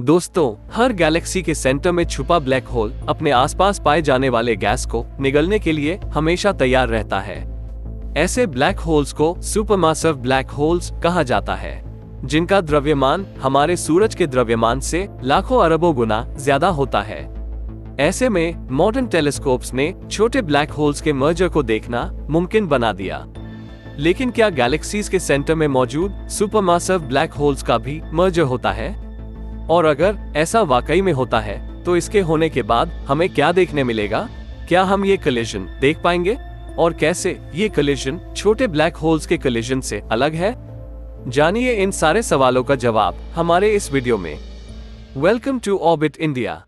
दोस्तों, हर गैलेक्सी के सेंटर में छुपा ब्लैक होल अपने आसपास पाए जाने वाले गैस को निगलने के लिए हमेशा तैयार रहता है। ऐसे ब्लैक होल्स को सुपरमासिव ब्लैक होल्स कहा जाता है, जिनका द्रव्यमान हमारे सूरज के द्रव्यमान से लाखों अरबों गुना ज्यादा होता है। ऐसे में मॉडर्न टेलीस्कोप्स ने छोटे ब्लैक होल्स के मर्जर को देखना मुमकिन बना दिया। लेकिन क्या गैलेक्सीज के सेंटर में मौजूद सुपरमासिव ब्लैक होल्स का भी मर्जर होता है? और अगर ऐसा वाकई में होता है तो इसके होने के बाद हमें क्या देखने मिलेगा? क्या हम ये कोलिजन देख पाएंगे? और कैसे ये कोलिजन छोटे ब्लैक होल्स के कोलिजन से अलग है? जानिए इन सारे सवालों का जवाब हमारे इस वीडियो में। Welcome to orbit India.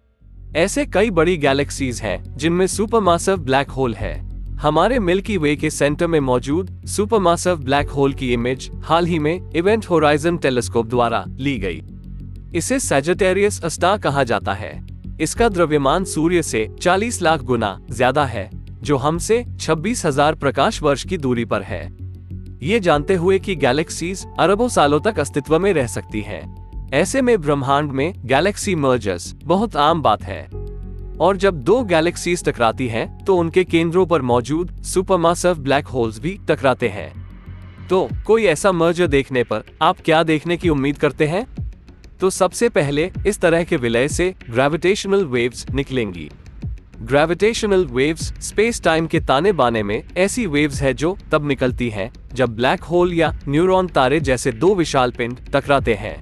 ऐसे कई बड़ी गैलेक्सीज हैं जिनमें सुपरमासिव ब्लैक होल है। हमारे मिल्की वे के सेंटर में मौजूद सुपरमासिव ब्लैक होल की इमेज हाल ही में इवेंट होराइजन टेलीस्कोप द्वारा ली गई। इसे सैजिटेरियस स्टार कहा जाता है। इसका द्रव्यमान सूर्य से 40 लाख गुना ज्यादा है, जो हमसे 26,000 प्रकाश वर्ष की दूरी पर है। ये जानते हुए कि गैलेक्सीज अरबों सालों तक अस्तित्व में रह सकती हैं, ऐसे में ब्रह्मांड में गैलेक्सी मर्जर्स बहुत आम बात है। और जब दो गैलेक्सीज टकराती हैं, तो उनके केंद्रों पर मौजूद सुपरमासिव ब्लैक होल्स भी टकराते हैं। तो कोई ऐसा मर्जर देखने पर आप क्या देखने की उम्मीद करते हैं? तो सबसे पहले इस तरह के विलय से ग्रेविटेशनल वेव्स निकलेंगी। ग्रेविटेशनल वेव्स स्पेस टाइम के ताने बाने में ऐसी वेव्स है जो तब निकलती हैं जब ब्लैक होल या न्यूट्रॉन तारे जैसे दो विशाल पिंड टकराते हैं।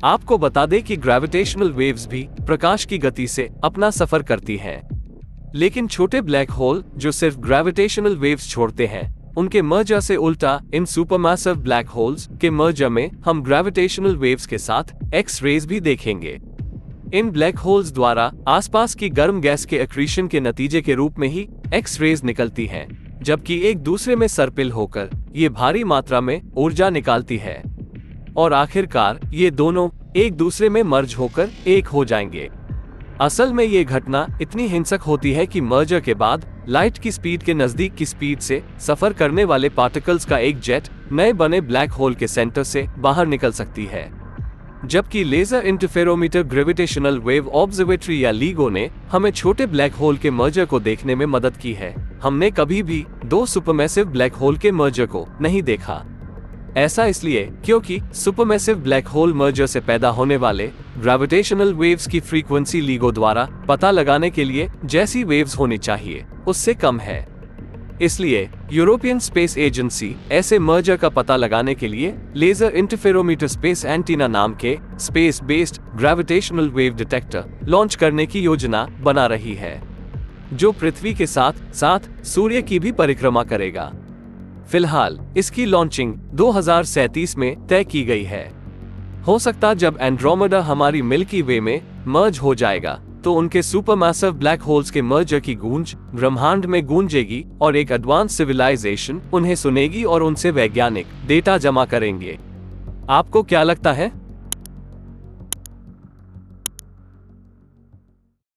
आपको बता दें कि ग्रेविटेशनल वेव्स भी प्रकाश की गति से अपना सफर करती हैं। लेकिन छोटे ब्लैक होल जो सिर्फ ग्रेविटेशनल वेव्स छोड़ते हैं, उनके मर्जर से उल्टा इन सुपरमासिव ब्लैक होल्स के मर्जर में हम ग्रेविटेशनल वेव्स के साथ एक्स रेज भी देखेंगे। इन ब्लैक होल्स द्वारा आसपास की गर्म गैस के एक्रीशन के नतीजे के रूप में ही एक्स रेज निकलती हैं, जबकि एक दूसरे में सर्पिल होकर ये भारी मात्रा में ऊर्जा निकालती है और आखिरकार ये दोनों एक दूसरे में मर्ज होकर एक हो जाएंगे। असल में ये घटना इतनी हिंसक होती है कि मर्जर के बाद लाइट की स्पीड के नजदीक की स्पीड से सफर करने वाले पार्टिकल्स का एक जेट नए बने ब्लैक होल के सेंटर से बाहर निकल सकती है। जबकि laser interferometer gravitational wave observatory या लीगो ने हमें छोटे ब्लैक होल के मर्जर को देखने में मदद की है, हमने कभी भी दो सुपरमैसिव ब्लैक होल के मर्जर को नहीं देखा। ऐसा इसलिए क्योंकि सुपरमैसिव ब्लैक होल मर्जर से पैदा होने वाले ग्रेविटेशनल वेव्स की फ्रीक्वेंसी लीगो द्वारा पता लगाने के लिए जैसी वेव्स होनी चाहिए उससे कम है। इसलिए यूरोपियन स्पेस एजेंसी ऐसे मर्जर का पता लगाने के लिए लेजर इंटरफेरोमीटर स्पेस एंटीना नाम के space based gravitational wave detector launch करने की योजना बना रही है, जो पृथ्वी के साथ साथ सूर्य की भी परिक्रमा करेगा। फिलहाल इसकी लॉन्चिंग 2037 में तय की गई है। हो सकता जब एंड्रोमेडा हमारी मिल्की वे में मर्ज हो जाएगा तो उनके सुपरमैसिव ब्लैक होल्स के मर्जर की गूंज ब्रह्मांड में गूंजेगी और एक एडवांस सिविलाइजेशन उन्हें सुनेगी और उनसे वैज्ञानिक डेटा जमा करेंगे। आपको क्या लगता है?